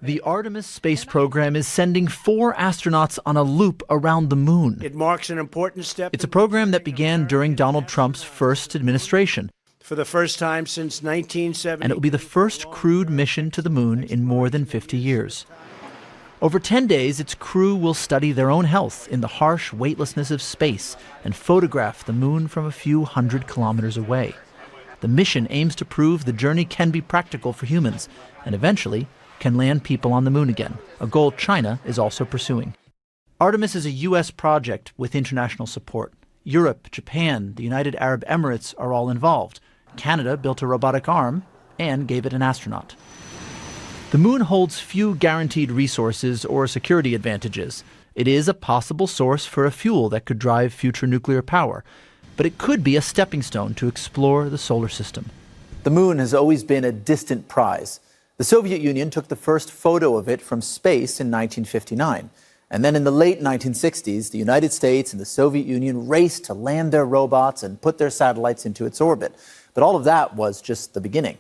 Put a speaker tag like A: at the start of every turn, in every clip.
A: The Artemis space program is sending 4 astronauts on a loop around the moon.
B: It marks an important step.
A: It's a program that began during Donald Trump's first administration.
B: For the first time since 1970.
A: And it will be the first crewed mission to the moon in more than 50 years. Over 10 days, its crew will study their own health in the harsh weightlessness of space and photograph the moon from a few hundred kilometers away. The mission aims to prove the journey can be practical for humans and eventually can land people on the moon again, a goal China is also pursuing. Artemis is a U.S. project with international support. Europe, Japan, the United Arab Emirates are all involved. Canada built a robotic arm and gave it an astronaut. The moon holds few guaranteed resources or security advantages. It is a possible source for a fuel that could drive future nuclear power, but it could be a stepping stone to explore the solar system. The moon has always been a distant prize. The Soviet Union took the first photo of it from space in 1959. And then in the late 1960s, the United States and the Soviet Union raced to land their robots and put their satellites into its orbit. But all of that was just the beginning.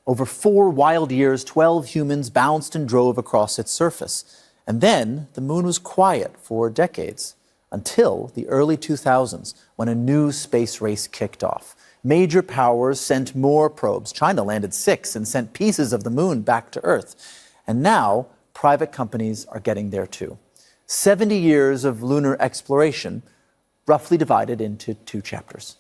A: Over 4 wild years, 12 humans bounced and drove across its surface. And then the moon was quiet for decades, until the early 2000s, when a new space race kicked off. Major powers sent more probes. China landed 6 and sent pieces of the moon back to Earth. And now, private companies are getting there too. 70 years of lunar exploration, roughly divided into 2 chapters.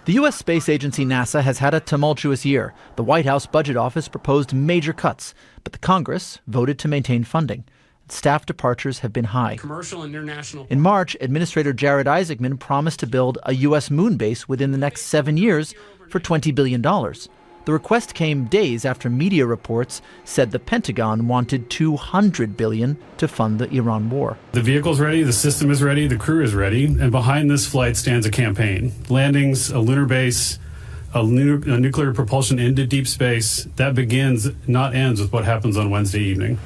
A: The U.S. space agency NASA has had a tumultuous year. The White House Budget Office proposed major cuts, but the Congress voted to maintain funding. Staff departures have been high.
C: Commercial and international.
A: In March, Administrator Jared Isaacman promised to build a U.S. moon base within the next 7 years for $20 billion. The request came days after media reports said the Pentagon wanted $200 billion to fund the Iran war.
D: The vehicle's ready, the system is ready, the crew is ready, and behind this flight stands a campaign. Landings, a lunar base, a nuclear propulsion into deep space. That begins, not ends, with what happens on Wednesday evening.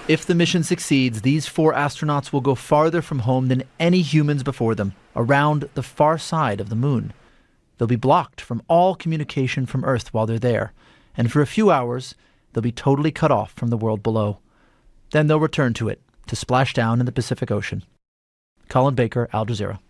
A: If the mission succeeds, these 4 astronauts will go farther from home than any humans before them, around the far side of the moon. They'll be blocked from all communication from Earth while they're there, and for a few hours, they'll be totally cut off from the world below. Then they'll return to it, to splash down in the Pacific Ocean. Colin Baker, Al Jazeera.